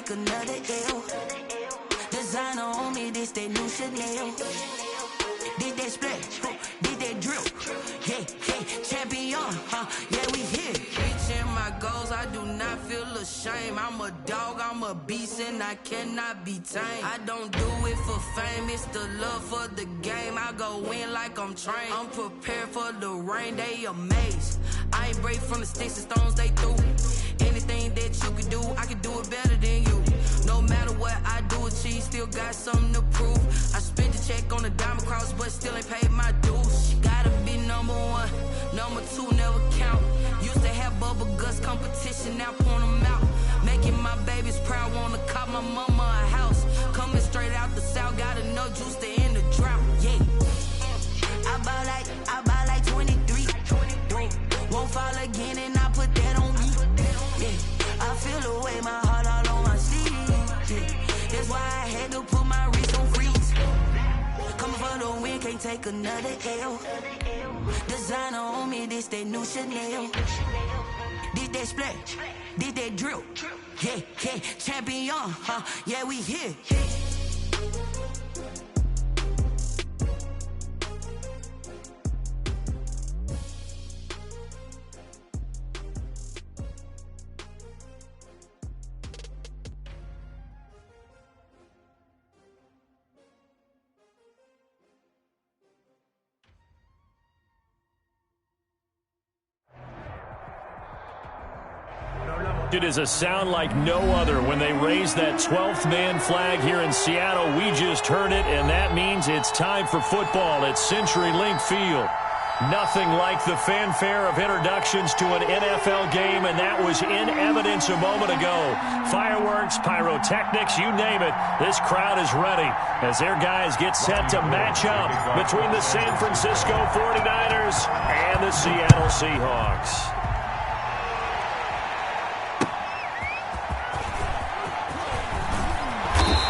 take another L. Designer on me, this that new Chanel. Did that splash, did that drill. Yeah, champion, yeah, we here. Reaching my goals, I do not feel ashamed. I'm a dog, I'm a beast, and I cannot be tamed. I don't do it for fame, it's the love for the game. I go in like I'm trained. I'm prepared for the rain, they amazed. I ain't break from the sticks and stones they threw. Anything that you can do, I can do it better than you. No matter what I do, achieve, still got something to prove. I spent the check on the diamond cross, but still ain't paid my dues. Gotta be number one, number two never count. Used to have bubble guts competition, now point them out. Making my babies proud, wanna cop my mama a house. Coming straight out the south, got enough juice to end the drought. Yeah, I buy like 23. Won't fall again, and I put that on me. Yeah, I feel the way, my heart all on my sleeve. Yeah, that's why I had to put my wrist on freeze. Coming for the win, can't take another L. Designer on me, this that new Chanel. Did that splash, did that drill. Yeah, champion, yeah, we here. It is a sound like no other when they raise that 12th man flag here in Seattle. We just heard it, and that means it's time for football at CenturyLink Field. Nothing like the fanfare of introductions to an NFL game, and that was in evidence a moment ago. Fireworks, pyrotechnics, you name it. This crowd is ready as their guys get set to match up between the San Francisco 49ers and the Seattle Seahawks.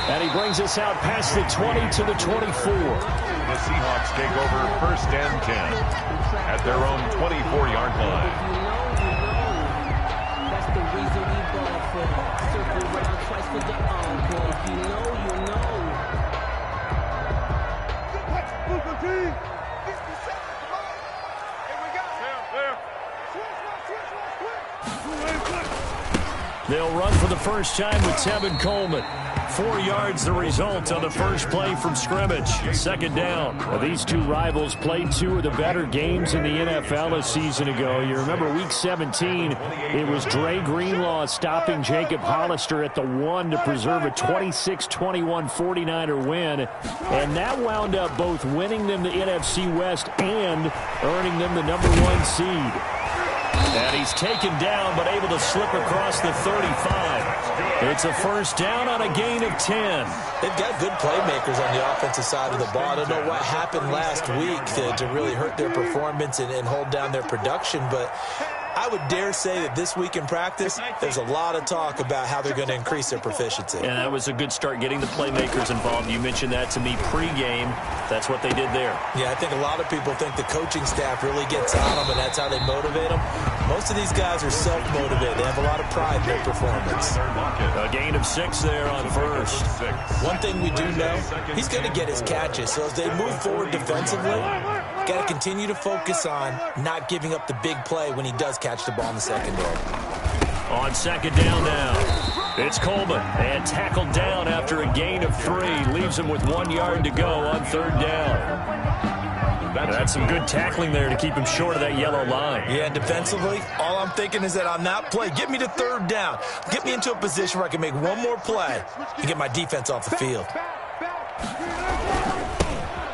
And he brings us out past the 20 to the 24. The Seahawks take over 1st and 10 at their own 24-yard line. That's the reason we ball for. Circle around twice for the encore. If you know, you know. They'll run for the first time with Tevin Coleman. 4 yards the result on the first play from scrimmage. Second down. Well, these two rivals played two of the better games in the NFL a season ago. You remember week 17, it was Dre Greenlaw stopping Jacob Hollister at the 1 to preserve a 26-21 49er win. And that wound up both winning them the NFC West and earning them the #1 seed. And he's taken down but able to slip across the 35. It's a first down on a gain of 10. They've got good playmakers on the offensive side of the ball. I don't know what happened last week to really hurt their performance and hold down their production, but I would dare say that this week in practice, there's a lot of talk about how they're going to increase their proficiency. And that was a good start getting the playmakers involved. You mentioned that to me pregame. That's what they did there. Yeah, I think a lot of people think the coaching staff really gets on them, and that's how they motivate them. Most of these guys are self-motivated. They have a lot of pride in their performance. A gain of 6 there on first. One thing we do know, he's going to get his catches. So as they move forward defensively, got to continue to focus on not giving up the big play when he does catch the ball in the secondary. On second down now, it's Coleman, and tackled down after a gain of 3. Leaves him with 1 yard to go on third down. That's some good tackling there to keep him short of that yellow line. Yeah, and defensively, all I'm thinking is that on that play, get me to third down. Get me into a position where I can make one more play and get my defense off the field.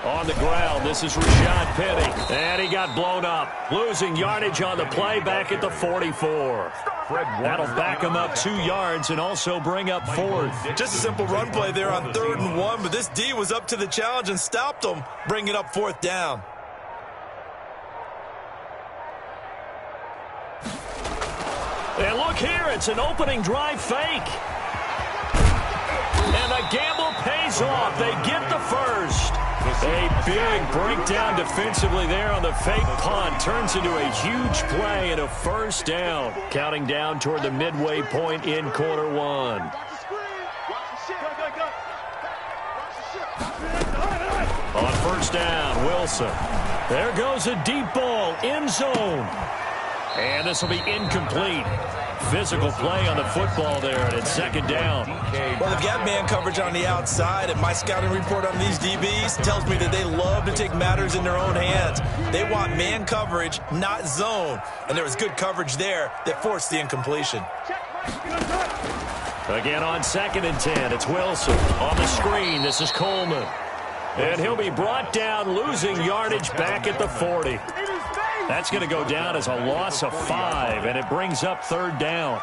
On the ground, this is Rashad Penny, and he got blown up. Losing yardage on the play back at the 44. That'll back him up 2 yards and also bring up 4th. Just a simple run play there on 3rd and 1, but this D was up to the challenge and stopped him, bringing up 4th down. And look here, it's an opening drive fake. And the gamble pays off. They get the first. A big breakdown defensively there on the fake punt. Turns into a huge play and a first down. Counting down toward the midway point in quarter 1. On first down, Wilson. There goes a deep ball, end zone. And this will be incomplete. Physical play on the football there, and it's second down. Well, they've got man coverage on the outside, and my scouting report on these DBs tells me that they love to take matters in their own hands. They want man coverage, not zone. And there was good coverage there that forced the incompletion. Again on 2nd and 10, it's Wilson. On the screen, this is Coleman. And he'll be brought down, losing yardage back at the 40. That's going to go down as a loss of 5, and it brings up third down.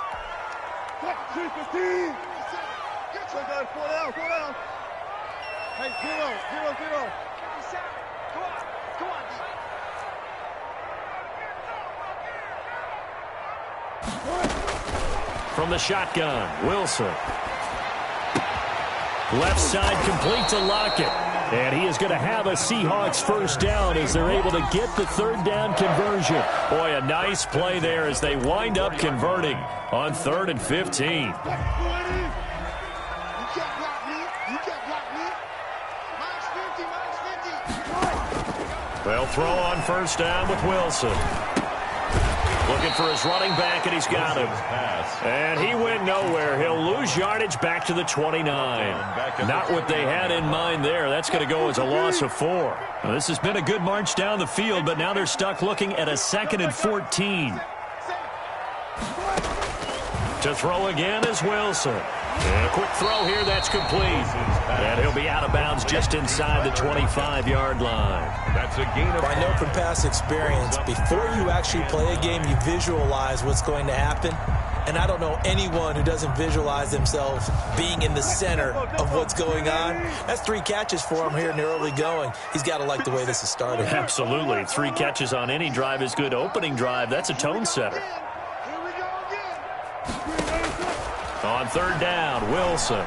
From the shotgun, Wilson. Left side complete to Lockett. And he is going to have a Seahawks first down as they're able to get the third down conversion. Boy, a nice play there as they wind up converting on 3rd and 15. They'll throw on first down with Wilson. Looking for his running back, and he's got him. And he went nowhere. He'll lose yardage back to the 29. Not what they had in mind there. That's going to go as a loss of 4. Now, this has been a good march down the field, but now they're stuck looking at a 2nd and 14. To throw again is Wilson. And a quick throw here, that's complete. And he'll be out of bounds just inside the 25-yard line. That's a gain of... I know from past experience, before you actually play a game, you visualize what's going to happen. And I don't know anyone who doesn't visualize themselves being in the center of what's going on. That's 3 catches for him here in the early going. He's got to like the way this is started. Absolutely. 3 catches on any drive is good. Opening drive, that's a tone setter. On third down, Wilson.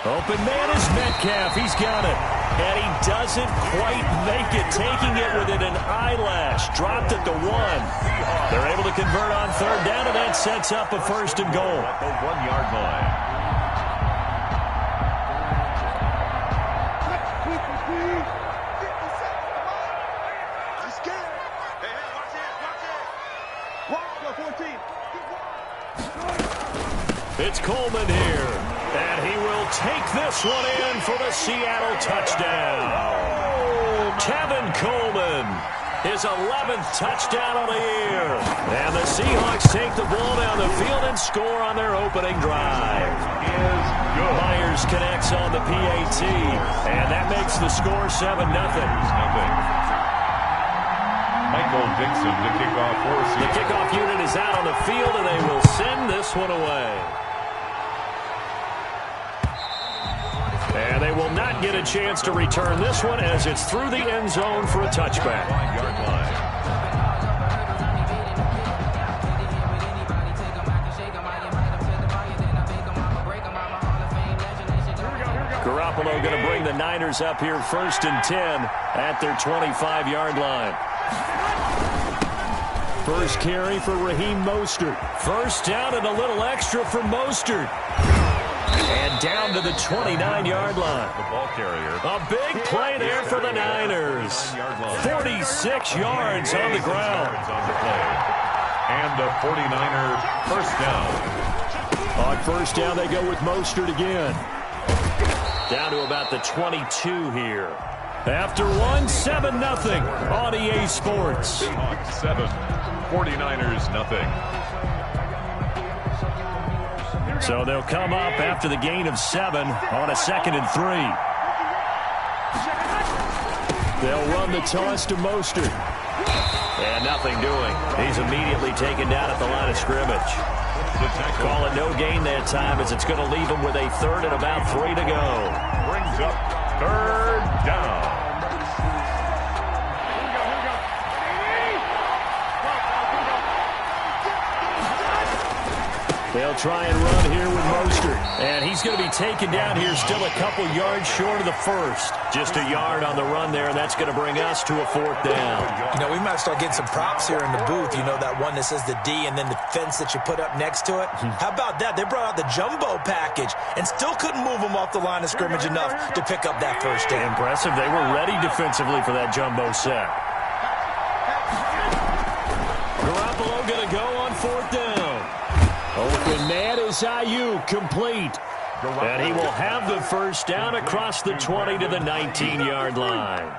Open man is Metcalf. He's got it. And he doesn't quite make it, taking it within an eyelash. Dropped at the 1. They're able to convert on third down, and that sets up a 1st and goal. At the 1-yard line. It's Coleman here, and he will take this one in for the Seattle touchdown. Tevin Coleman, his 11th touchdown of the year. And the Seahawks take the ball down the field and score on their opening drive. Myers connects on the PAT, and that makes the score 7-0. Michael Dixon to kick off for Seattle. The kickoff unit is out on the field, and they will send this one away. And they will not get a chance to return this one as it's through the end zone for a touchback. 1-yard line. Garoppolo going to bring the Niners up here 1st and 10 at their 25-yard line. First carry for Raheem Mostert. First down and a little extra for Mostert. And down to the 29-yard line. The ball carrier. A big play there for the Niners. 46 yards on the ground. And a 49er first down. On first down, they go with Mostert again. Down to about the 22 here. After 7-0 on EA Sports. Seahawks 7, 49ers nothing. So they'll come up after the gain of 7 on a 2nd and 3. They'll run the toss to Mostert. And nothing doing. He's immediately taken down at the line of scrimmage. Call it no gain that time as it's going to leave him with a 3rd and about 3 to go. Brings up 3rd down. They'll try and run here with Mostert. And he's going to be taken down here still a couple yards short of the first. Just a yard on the run there, and that's going to bring us to a 4th down. You know, we might start getting some props here in the booth. You know, that one that says the D and then the fence that you put up next to it? How about that? They brought out the jumbo package and still couldn't move them off the line of scrimmage enough to pick up that first down. Impressive. They were ready defensively for that jumbo set. Garoppolo going to go on 4th down. Open man is Ayuk, complete. And he will have the first down across the 20 to the 19-yard line.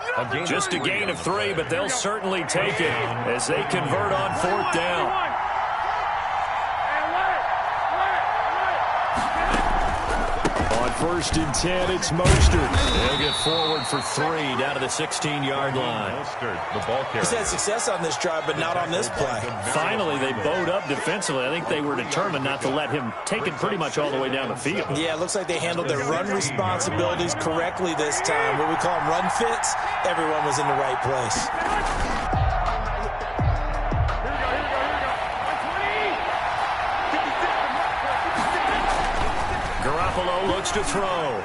Just a gain of 3, but they'll certainly take it as they convert on 4th down. On 1st and 10, it's Mostert. They'll get forward for 3 down to the 16-yard line. He's had success on this drive, but not on this play. Finally, they bowed up defensively. I think they were determined not to let him take it pretty much all the way down the field. Yeah, it looks like they handled their run responsibilities correctly this time. What we call them run fits, everyone was in the right place. Garoppolo looks to throw.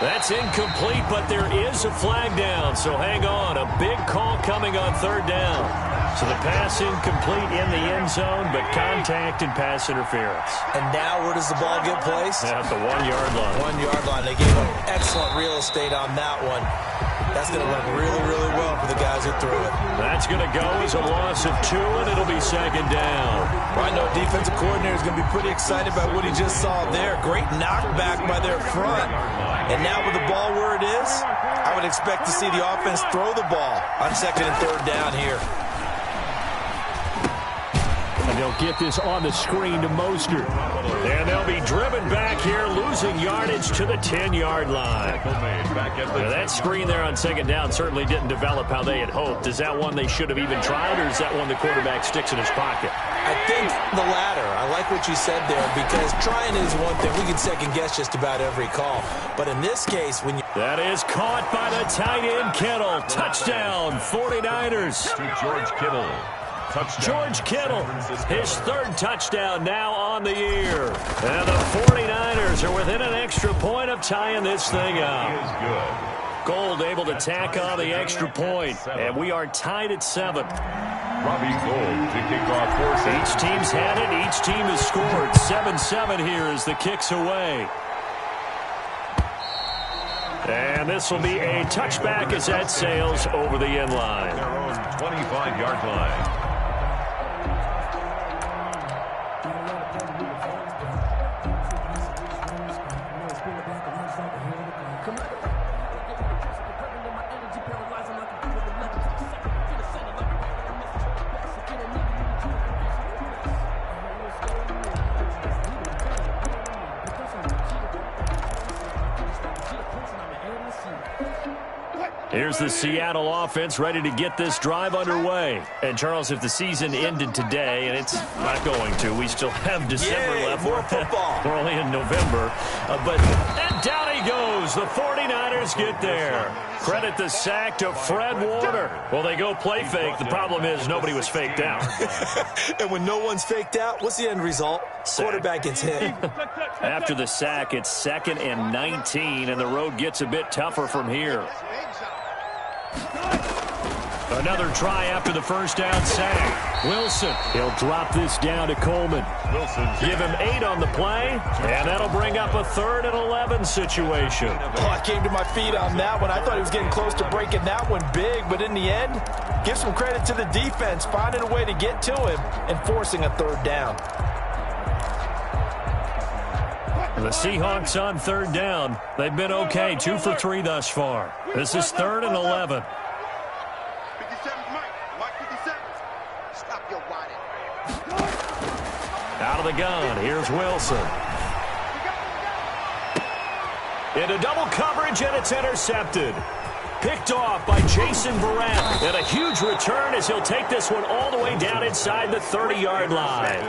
That's incomplete, but there is a flag down, so hang on. A big call coming on 3rd down. So the pass incomplete in the end zone, but contact and pass interference. And now where does the ball get placed? At the 1-yard line. 1-yard line. They gave them excellent real estate on that one. That's going to work really, really well for the guys who threw it. That's going to go as a loss of 2, and it'll be 2nd down. Well, I know defensive coordinator is going to be pretty excited about what he just saw there. Great knockback by their front. And now with the ball where it is, I would expect to see the offense throw the ball on 2nd and 3rd down here. And they'll get this on the screen to Mostert. And they'll be driven back here, losing yardage to the 10-yard line. Now, that screen there on 2nd down certainly didn't develop how they had hoped. Is that one they should have even tried, or is that one the quarterback sticks in his pocket? I think the latter. I like what you said there, because trying is one thing. We can second-guess just about every call. But in this case, when you... That is caught by the tight end, Kittle. Touchdown, 49ers. To George Kittle. George Kittle, his 3rd touchdown now on the year. And the 49ers are within an extra point of tying this thing up. He is good. Gold able to tack on the extra point, and we are tied at 7. Robbie Gould to kick off 4th. Each team's had it. Each team has scored. 7-7 here as the kick's away. And this will be a touchback as that sails over the end line. Their own 25-yard line. Here's the Seattle offense ready to get this drive underway. And, Charles, if the season ended today, and it's not going to, we still have December left. More football. We're only in November. And down he goes. The 49ers get there. Credit the sack to Fred Warner. Well, they go play fake. The problem is nobody was faked out. And when no one's faked out, what's the end result? Sack. Quarterback gets hit. After the sack, it's 2nd and 19, and the road gets a bit tougher from here. Another try after the first down sack. Wilson, he'll drop this down to Coleman. Wilson. Give him 8 on the play, and that'll bring up a 3rd and 11 situation. Oh, I came to my feet on that one. I thought he was getting close to breaking that one big, but in the end, give some credit to the defense, finding a way to get to him and forcing a 3rd down. The Seahawks on 3rd down. They've been okay, 2 for 3 thus far. This is 3rd and 11. Out of the gun, here's Wilson. Into double coverage, and it's intercepted. picked off by Jason Verrett. And a huge return as he'll take this one all the way down inside the 30-yard line.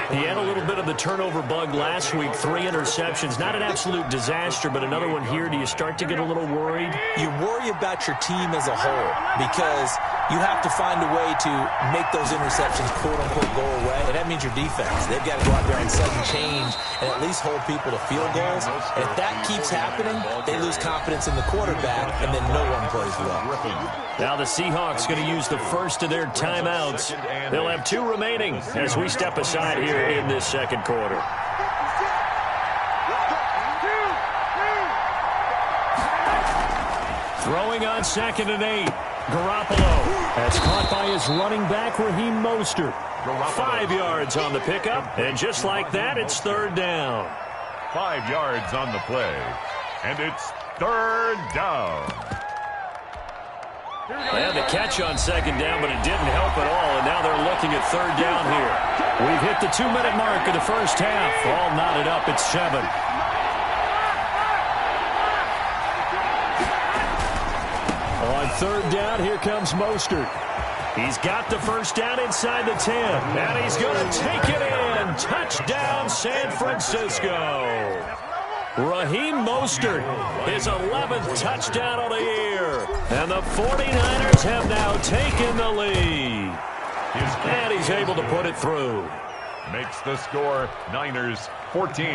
He had a little bit of the turnover bug last week, 3 interceptions. Not an absolute disaster, but another one here. Do you start to get a little worried? You worry about your team as a whole because you have to find a way to make those interceptions, quote-unquote, go away, and that means your defense. They've got to go out there and sudden change and at least hold people to field goals. And if that keeps happening, they lose confidence in the quarterback, and then no one plays well. Now the Seahawks going to use the first of their timeouts. They'll have 2 remaining as we step aside here in this second quarter. Throwing on 2nd and 8. Garoppolo has caught by his running back, Raheem Mostert. 5 yards on the pickup, and just like that, it's 3rd down. 5 yards on the play, and it's 3rd down. They had the catch on 2nd down, but it didn't help at all, and now they're looking at 3rd down here. We've hit the 2-minute mark of the first half. All knotted up at 7. On 3rd down, here comes Mostert. He's got the first down inside the 10, and he's going to take it in. Touchdown, San Francisco. Raheem Mostert, his 11th touchdown of the year. And the 49ers have now taken the lead. And he's able to put it through. Makes the score Niners 14,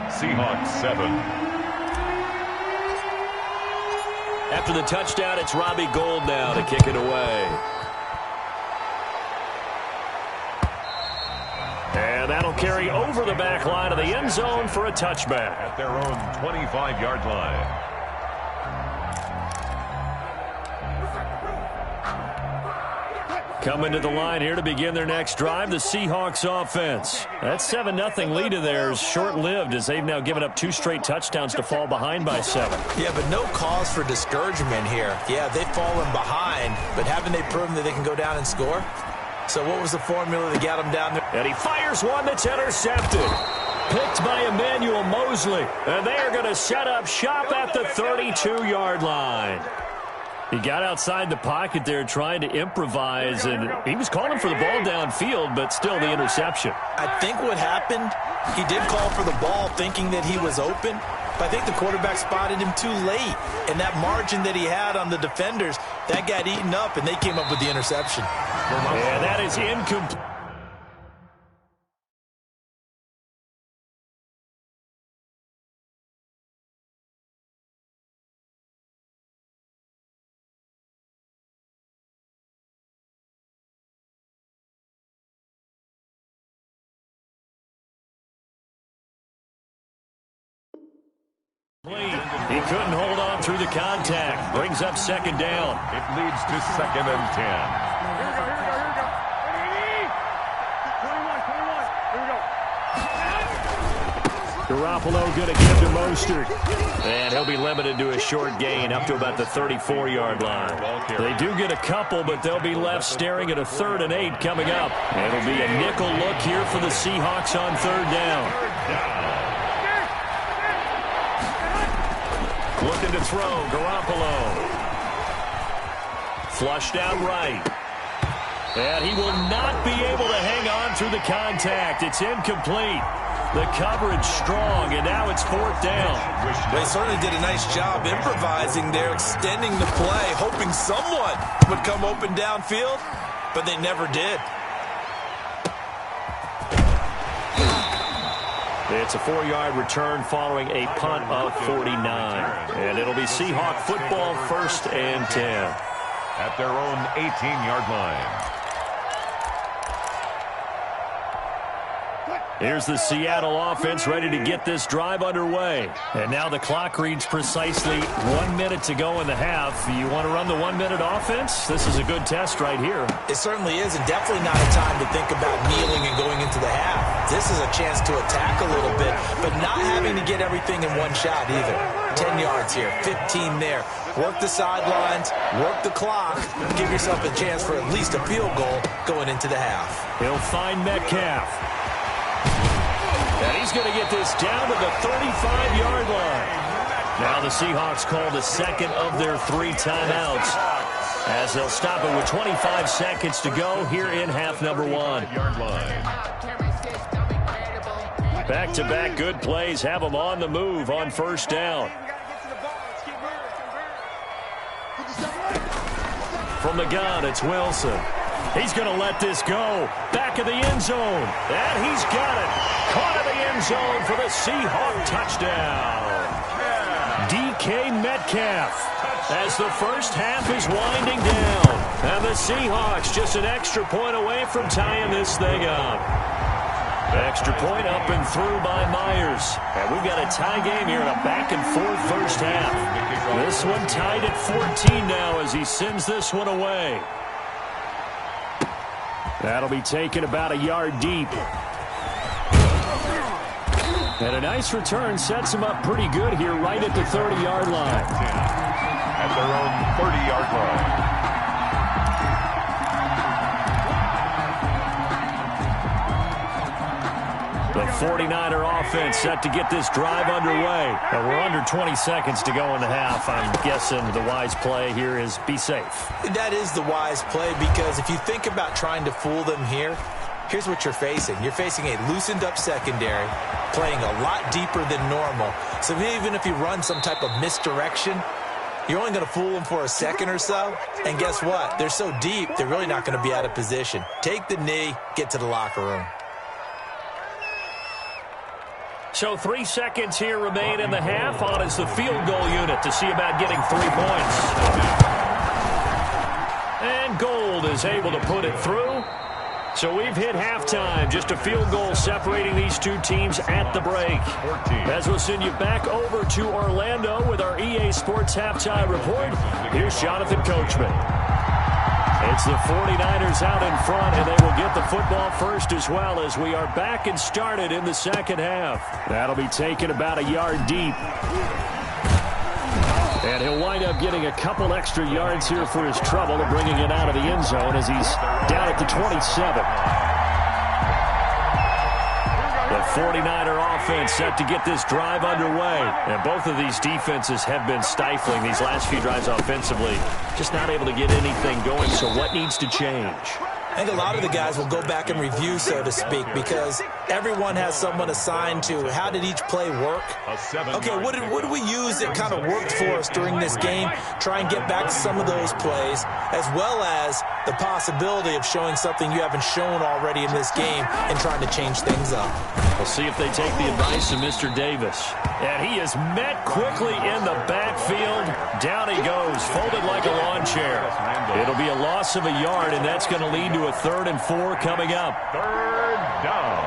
Seahawks 7. After the touchdown, it's Robbie Gould now to kick it away. And that'll carry over the back line of the end zone for a touchback. At their own 25-yard line. Coming to the line here to begin their next drive, the Seahawks offense. That 7-0 lead of theirs short-lived as they've now given up 2 straight touchdowns to fall behind by 7. Yeah, but no cause for discouragement here. Yeah, they've fallen behind, but haven't they proven that they can go down and score? So what was the formula that got them down there? And he fires one that's intercepted. Picked by Emmanuel Mosley. And they are going to set up shop at the 32-yard line. He got outside the pocket there trying to improvise, and he was calling for the ball downfield, but still the interception. I think what happened, he did call for the ball thinking that he was open, but I think the quarterback spotted him too late. And that margin that he had on the defenders, that got eaten up, and they came up with the interception. And that is incomplete. He couldn't hold on through the contact. Brings up 2nd down. It leads to 2nd and 10. Garoppolo going to give to Mostert. And he'll be limited to a short gain up to about the 34-yard line. They do get a couple, but they'll be left staring at a 3rd and 8 coming up. It'll be a nickel look here for the Seahawks on 3rd down. Looking to throw, Garoppolo. Flushed out right. And he will not be able to hang on through the contact. It's incomplete. The coverage strong, and now it's 4th down. They certainly did a nice job improvising there, extending the play, hoping someone would come open downfield, but they never did. It's a 4-yard return following a punt of 49. And it'll be Seahawk football 1st and 10. At their own 18-yard line. Here's the Seattle offense ready to get this drive underway. And now the clock reads precisely 1 minute to go in the half. You want to run the 1-minute offense? This is a good test right here. It certainly is, and definitely not a time to think about kneeling and going into the half. This is a chance to attack a little bit, but not having to get everything in one shot either. 10 yards here, 15 there. Work the sidelines, work the clock, give yourself a chance for at least a field goal going into the half. He'll find Metcalf. And he's going to get this down to the 35-yard line. Now the Seahawks call the second of their 3 timeouts as they'll stop it with 25 seconds to go here in half number 1. Back-to-back good plays have them on the move on first down. From the gun, it's Wilson. He's going to let this go. Back of the end zone. And he's got it. Caught in the end zone for the Seahawk touchdown. DK Metcalf as the first half is winding down. And the Seahawks just an extra point away from tying this thing up. Extra point up and through by Myers. And we've got a tie game here in a back-and-forth first half. This one tied at 14 now as he sends this one away. That'll be taken about a yard deep. And a nice return sets him up pretty good here right at the 30-yard line. At their own 30-yard line. The 49er offense set to get this drive underway. And we're under 20 seconds to go in the half. I'm guessing the wise play here is be safe. That is the wise play because if you think about trying to fool them here, here's what you're facing. You're facing a loosened up secondary, playing a lot deeper than normal. So even if you run some type of misdirection, you're only going to fool them for a second or so. And guess what? They're so deep, they're really not going to be out of position. Take the knee, get to the locker room. So 3 seconds here remain in the half. On is the field goal unit to see about getting 3 points. And Gold is able to put it through. So we've hit halftime. Just a field goal separating these two teams at the break. As we'll send you back over to Orlando with our EA Sports Halftime Report, here's Jonathan Coachman. It's the 49ers out in front, and they will get the football first as well as we are back and started in the second half. That'll be taken about a yard deep. And he'll wind up getting a couple extra yards here for his trouble of bringing it out of the end zone as he's down at the 27. The 49er offense set to get this drive underway. And both of these defenses have been stifling these last few drives offensively. Just not able to get anything going, so what needs to change? I think a lot of the guys will go back and review, so to speak, because everyone has someone assigned to how did each play work. Okay, what did we use that kind of worked for us during this game? Try and get back to some of those plays, as well as the possibility of showing something you haven't shown already in this game and trying to change things up. We'll see if they take the advice of Mr. Davis. And he is met quickly in the backfield. Down he goes, folded like a lawn chair. It'll be a loss of a yard, and that's going to lead to a 3rd and 4 coming up. 3rd down.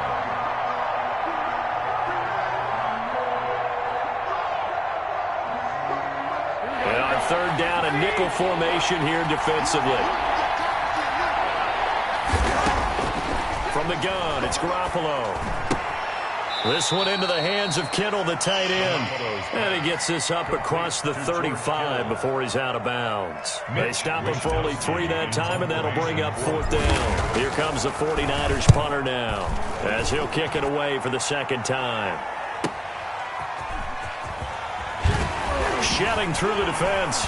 And on 3rd down, a nickel formation here defensively. From the gun, it's Garoppolo. This one into the hands of Kittle, the tight end. And he gets this up across the 35 before he's out of bounds. They stop him for only 3 that time, and that'll bring up 4th down. Here comes the 49ers punter now, as he'll kick it away for the 2nd time. Shelling through the defense.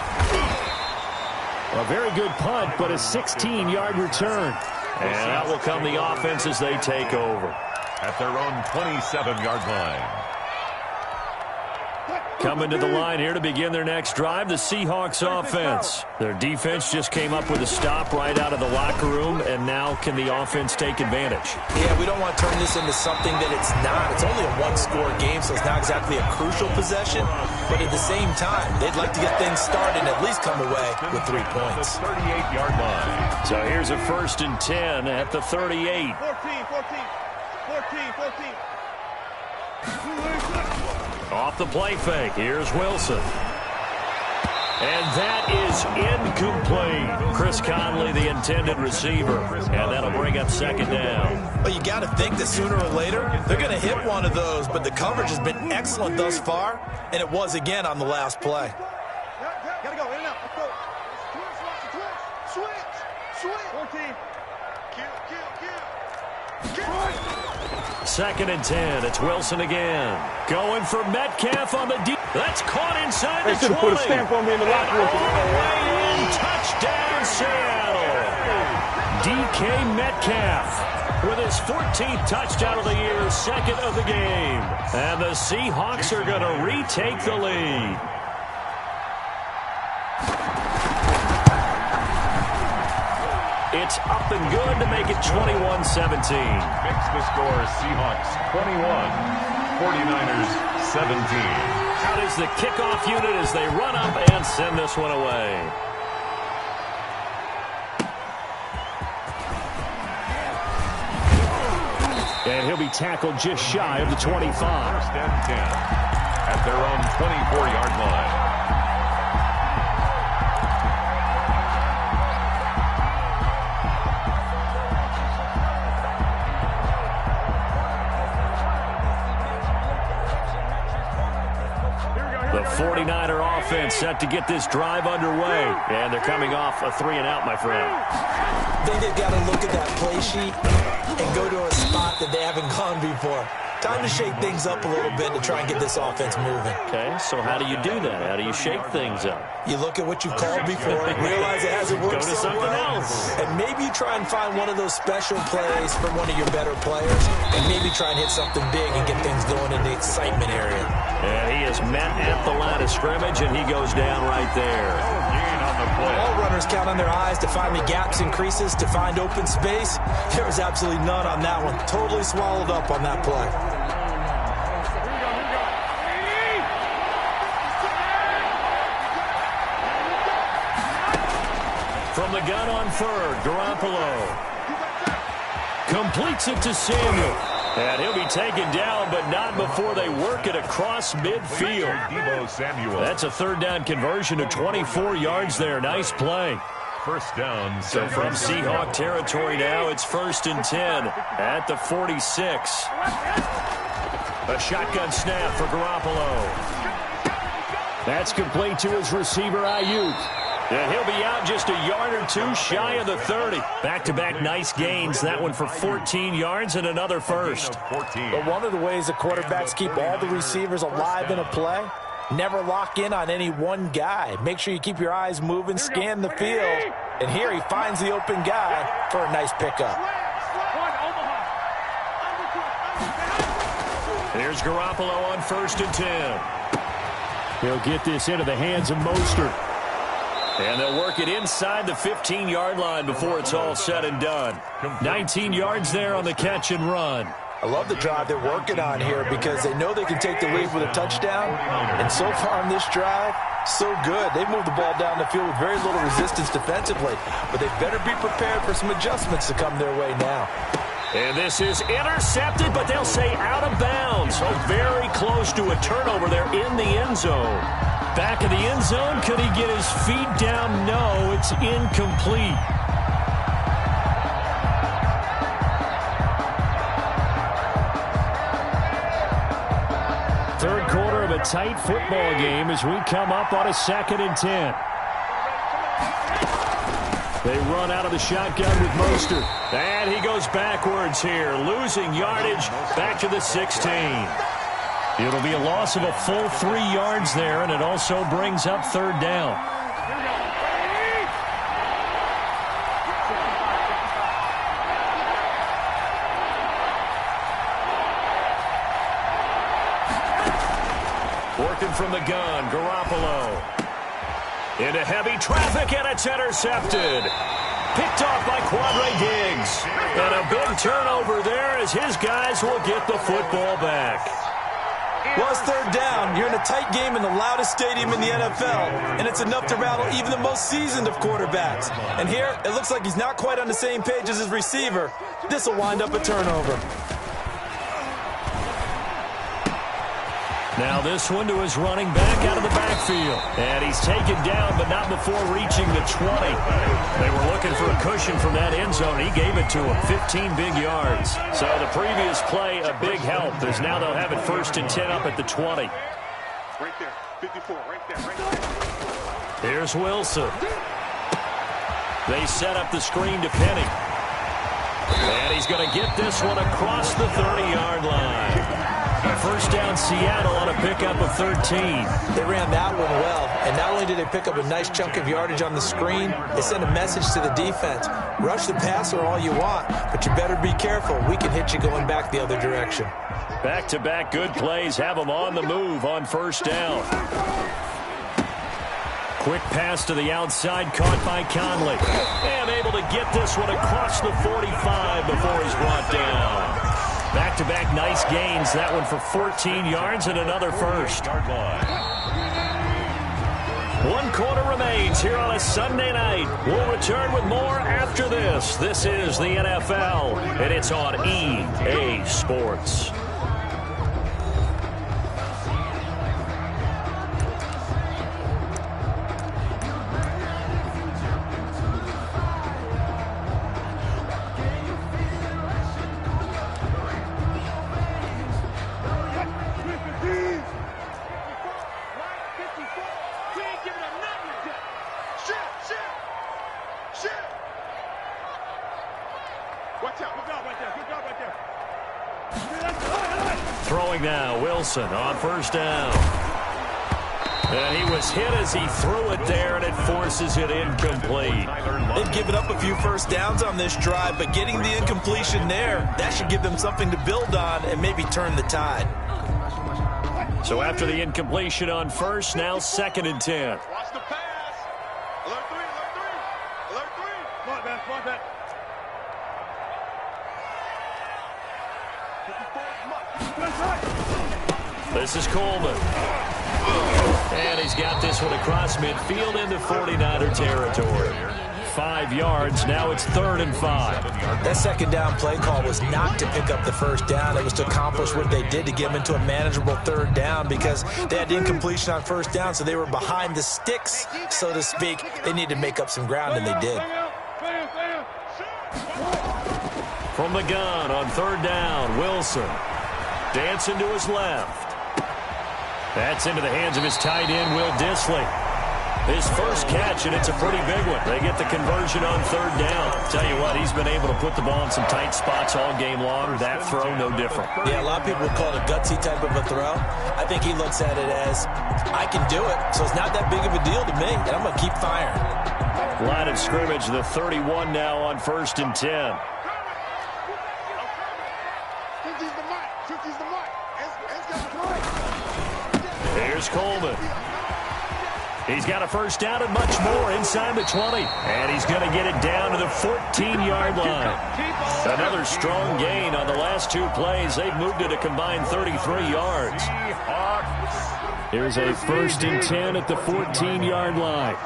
A very good punt, but a 16-yard return. And out will come the offense as they take over. At their own 27-yard line. Coming to the line here to begin their next drive, the Seahawks offense. Their defense just came up with a stop right out of the locker room, and now can the offense take advantage? Yeah, we don't want to turn this into something that it's not. It's only a one-score game, so it's not exactly a crucial possession. But at the same time, they'd like to get things started and at least come away with 3 points. 38-yard line. So here's a 1st and 10 at the 38. 14. Off the play fake, here's Wilson. And that is incomplete. Chris Conley, the intended receiver. And that'll bring up 2nd down. But you got to think that sooner or later, they're going to hit one of those. But the coverage has been excellent thus far, and it was again on the last play. Gotta go, in and out. Let's go. Switch. 14. Q. 2nd and 10. It's Wilson again. Going for Metcalf on the deep. That's caught inside. inside They the should have 20. put a stamp on me in the locker room. All the way in. Touchdown, Seattle. DK Metcalf with his 14th touchdown of the year, second of the game. And the Seahawks are going to retake the lead. It's up and good to make it 21-17. Makes the score Seahawks 21, 49ers 17. Out is the kickoff unit as they run up and send this one away. And he'll be tackled just shy of the 25. First and 10 at their own 24-yard line. The 49er offense set to get this drive underway. And they're coming off a 3-and-out, my friend. I think they've got to look at that play sheet and go to a spot that they haven't gone before. Time to shake things up a little bit to try and get this offense moving. Okay, so how do you do that? How do you shake things up? You look at what you've called before, realize it hasn't worked Go to so something well, else. and maybe you try and find one of those special plays from one of your better players, and maybe try and hit something big and get things going in the excitement area. And he is met at the line of scrimmage, and he goes down right there. Gain on the play. All runners count on their eyes to find the gaps and creases, to find open space. There was absolutely none on that one. Totally swallowed up on that play. From the gun on third, Garoppolo completes it to Samuel. And he'll be taken down, but not before they work it across midfield. Deebo Samuel. That's a third down conversion of 24 yards there. Nice play. First down. So from Seahawk territory now, it's 1st and 10 at the 46. A shotgun snap for Garoppolo. That's complete to his receiver, Ayuk. And he'll be out just a yard or two shy of the 30. Back-to-back nice gains. That one for 14 yards and another first. But one of the ways the quarterbacks keep all the receivers alive in a play, never lock in on any one guy. Make sure you keep your eyes moving, scan the field. And here he finds the open guy for a nice pickup. Here's Garoppolo on 1st and 10. He'll get this into the hands of Mostert. And they'll work it inside the 15-yard line before it's all said and done. 19 yards there on the catch and run. I love the drive they're working on here because they know they can take the lead with a touchdown. And so far on this drive, so good. They've moved the ball down the field with very little resistance defensively. But they better be prepared for some adjustments to come their way now. And this is intercepted, but they'll say out of bounds. So very close to a turnover there in the end zone. Back of the end zone, could he get his feet down? No, it's incomplete. Third quarter of a tight football game as we come up on a 2nd and 10. They run out of the shotgun with Mostert. And he goes backwards here, losing yardage back to the 16. It'll be a loss of a full 3 yards there, and it also brings up 3rd down. Working from the gun, Garoppolo. Into heavy traffic, and it's intercepted. Picked off by Quadre Diggs. And a big turnover there as his guys will get the football back. Well, it's 3rd down. You're in a tight game in the loudest stadium in the NFL, and it's enough to rattle even the most seasoned of quarterbacks. And here, it looks like he's not quite on the same page as his receiver. This will wind up a turnover. Now this one to his running back out of the backfield. And he's taken down, but not before reaching the 20. They were looking for a cushion from that end zone. He gave it to him, 15 big yards. So the previous play, a big help, as now they'll have it 1st and 10 up at the 20. Right there, 54, right there. Here's Wilson. They set up the screen to Penny. And he's going to get this one across the 30-yard line. First down Seattle on a pickup of 13. They ran that one well, and not only did they pick up a nice chunk of yardage on the screen, they sent a message to the defense. Rush the passer all you want, but you better be careful. We can hit you going back the other direction. Back-to-back good plays have them on the move on first down. Quick pass to the outside, caught by Conley. And able to get this one across the 45 before he's brought down. Back-to-back nice gains. That one for 14 yards and another first. 1 quarter remains here on a Sunday night. We'll return with more after this. This is the NFL, and it's on EA Sports. Throwing now, Wilson on first down. And he was hit as he threw it there, and it forces it incomplete. They've given up a few first downs on this drive, but getting the incompletion there, that should give them something to build on and maybe turn the tide. So after the incompletion on first, now 2nd and 10. Watch the pass. Alert 3, alert 3. Alert 3. Come on, man, come on, man. This is Coleman. And he's got this one across midfield into 49er territory. 5 yards. Now it's 3rd and 5. That second down play call was not to pick up the first down. It was to accomplish what they did to get them into a manageable 3rd down because they had incompletion on first down, so they were behind the sticks, so to speak. They needed to make up some ground, and they did. From the gun on 3rd down, Wilson. Dancing to his left. That's into the hands of his tight end, Will Dissly. His first catch, and it's a pretty big one. They get the conversion on 3rd down. Tell you what, he's been able to put the ball in some tight spots all game long. That throw, no different. Yeah, a lot of people would call it a gutsy type of a throw. I think he looks at it as, I can do it, so it's not that big of a deal to me, and I'm going to keep firing. Line of scrimmage, the 31 now on 1st and 10. Here's Coleman. He's got a first down and much more inside the 20. And he's going to get it down to the 14-yard line. Another strong gain on the last 2 plays. They've moved it a combined 33 yards. Here's a 1st and 10 at the 14-yard line.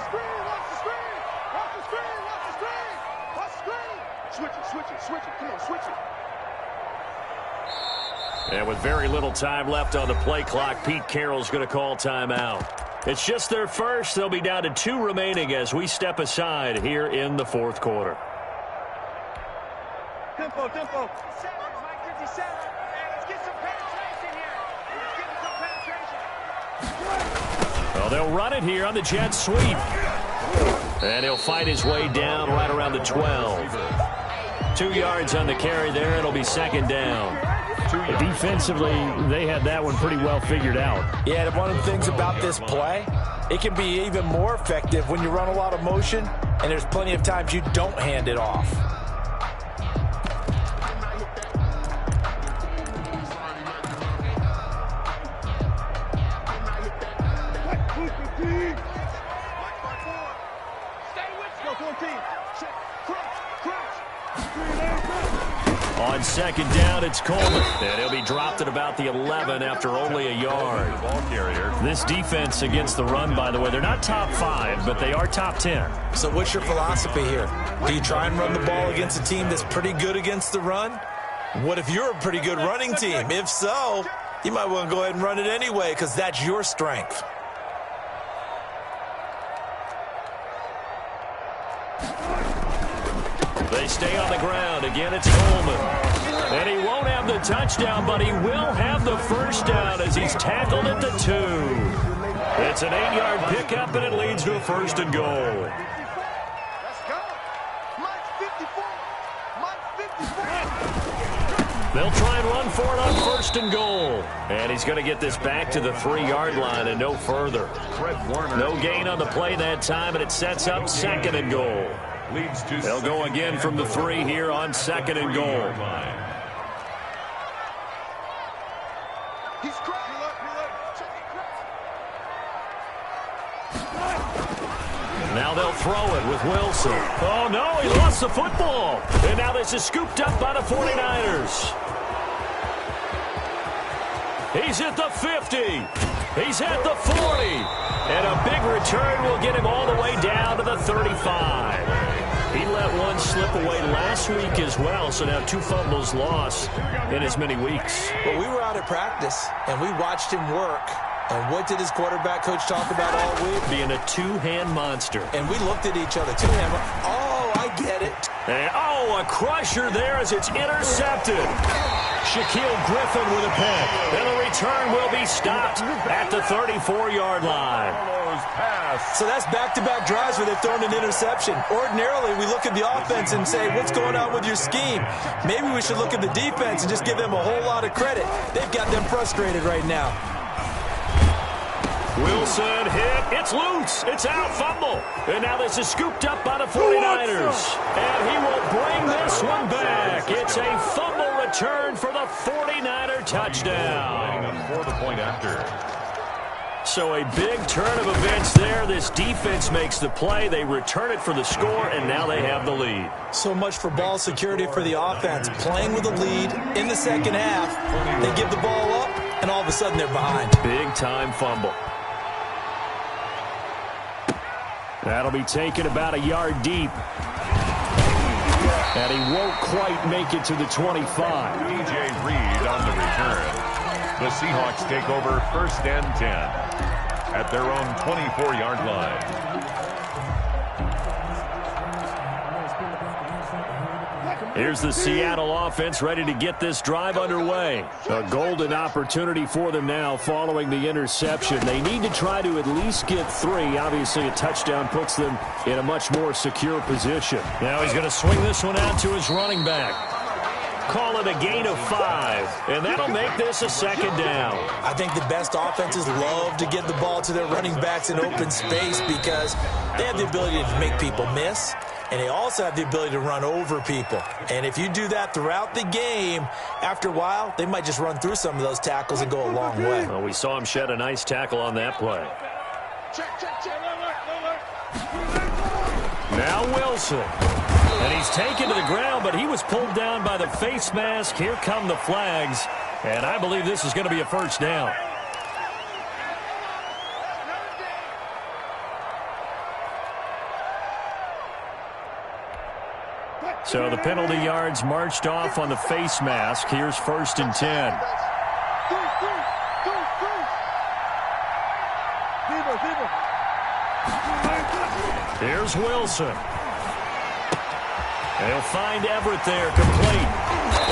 And with very little time left on the play clock, Pete Carroll's going to call timeout. It's just their first. They'll be down to 2 remaining as we step aside here in the 4th quarter. Tempo. Let's get some penetration here. Well, they'll run it here on the jet sweep. And he'll fight his way down right around the 12. 2 yards on the carry there. It'll be 2nd down. Defensively, they had that one pretty well figured out. Yeah, and one of the things about this play, it can be even more effective when you run a lot of motion, and there's plenty of times you don't hand it off. On 2nd down, it's Coleman. And he'll be dropped at about the 11 after only a yard. This defense against the run, by the way, they're not top 5, but they are top 10. So what's your philosophy here? Do you try and run the ball against a team that's pretty good against the run? What if you're a pretty good running team? If so, you might want to go ahead and run it anyway because that's your strength. They stay on the ground. Again, it's Coleman. And he won't have the touchdown, but he will have the first down as he's tackled at the 2. It's an 8-yard pickup, and it leads to a 1st and goal. Let's go. Mike 54. Mike 54. They'll try and run for it on 1st and goal. And he's going to get this back to the 3-yard line and no further. No gain on the play that time, and it sets up 2nd and goal. They'll go again from the 3 here on 2nd and goal. Now they'll throw it with Wilson. Oh, no, he lost the football. And now this is scooped up by the 49ers. He's at the 50. He's at the 40. And a big return will get him all the way down to the 35. He let one slip away last week as well, so now 2 fumbles lost in as many weeks. Well, we were out at practice, and we watched him work. And what did his quarterback coach talk about all week? Being a 2-hand monster. And we looked at each other. 2-hand. Oh, I get it. And, a crusher there as it's intercepted. Shaquille Griffin with a pick. And the return will be stopped at the 34-yard line. So that's back-to-back drives where they've thrown an interception. Ordinarily, we look at the offense and say, what's going on with your scheme? Maybe we should look at the defense and just give them a whole lot of credit. They've got them frustrated right now. Wilson hit. It's loose. It's out. Fumble. And now this is scooped up by the 49ers. And he will bring this one back. It's a fumble return for the 49er touchdown. For the point after. So a big turn of events there. This defense makes the play. They return it for the score, and now they have the lead. So much for ball security for the offense. Playing with a lead in the second half. They give the ball up, and all of a sudden they're behind. Big-time fumble. That'll be taken about a yard deep. And he won't quite make it to the 25. DJ Reed on the return. The Seahawks take over 1st and 10 at their own 24-yard line. Here's the Seattle offense ready to get this drive underway. A golden opportunity for them now following the interception. They need to try to at least get 3. Obviously, a touchdown puts them in a much more secure position. Now he's going to swing this one out to his running back. Call it a gain of 5, and that'll make this a 2nd down. I think the best offenses love to get the ball to their running backs in open space because they have the ability to make people miss, and they also have the ability to run over people. And if you do that throughout the game, after a while, they might just run through some of those tackles and go a long way. Well, we saw him shed a nice tackle on that play. Now Wilson. And he's taken to the ground, but he was pulled down by the face mask. Here come the flags, and I believe this is going to be a 1st down. So the penalty yards marched off on the face mask. Here's 1st and 10. Here's Wilson. And he'll find Everett there, complete.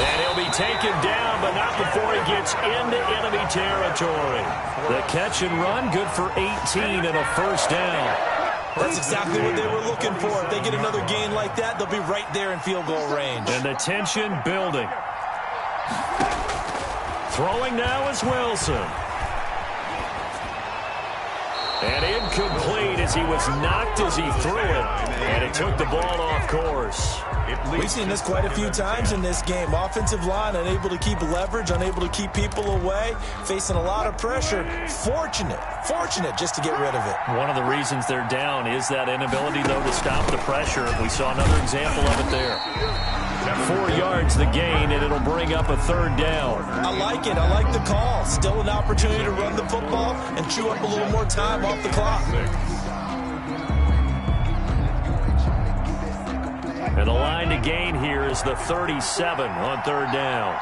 And he'll be taken down, but not before he gets into enemy territory. The catch and run, good for 18 and a 1st down. That's exactly what they were looking for. If they get another gain like that, they'll be right there in field goal range. And the tension building. Throwing now is Wilson. And incomplete as he was knocked as he threw it. And it took the ball off course. We've seen this quite a few times in this game. Offensive line unable to keep leverage, unable to keep people away, facing a lot of pressure. Fortunate just to get rid of it. One of the reasons they're down is that inability, though, to stop the pressure. We saw another example of it there. 4 yards the gain, and it'll bring up a 3rd down. I like it. I like the call. Still an opportunity to run the football and chew up a little more time off the clock. And the line to gain here is the 37 on 3rd down.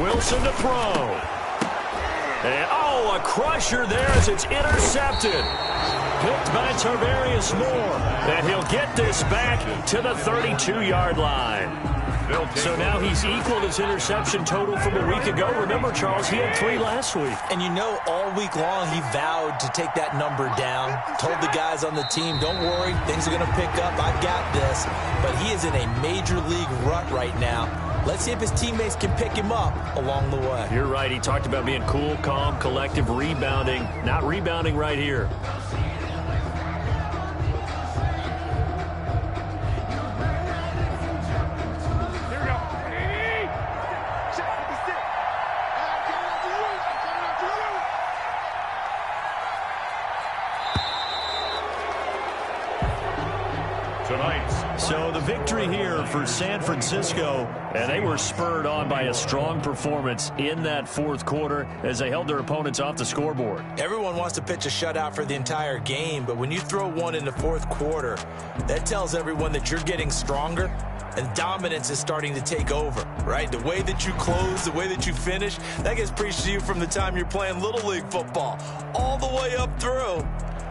Wilson to throw. And, oh, a crusher there as it's intercepted. Picked by Tarvarius Moore. And he'll get this back to the 32-yard line. So now he's equaled his interception total from a week ago. Remember, Charles, he had 3 last week. And you know, all week long he vowed to take that number down. Told the guys on the team, don't worry, things are going to pick up. I've got this. But he is in a major league rut right now. Let's see if his teammates can pick him up along the way. You're right. He talked about being cool, calm, collective, rebounding. Not rebounding right here. So the victory here for San Francisco, and they were spurred on by a strong performance in that fourth quarter as they held their opponents off the scoreboard. Everyone wants to pitch a shutout for the entire game, but when you throw one in the fourth quarter, that tells everyone that you're getting stronger and dominance is starting to take over, right? The way that you close, the way that you finish, that gets preached to you from the time you're playing Little League football all the way up through.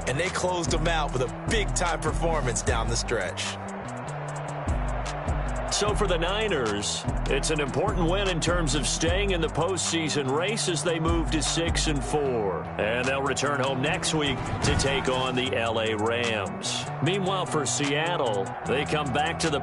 And they closed them out with a big-time performance down the stretch. So for the Niners, it's an important win in terms of staying in the postseason race as they move to 6-4. And they'll return home next week to take on the LA Rams. Meanwhile, for Seattle, they come back to the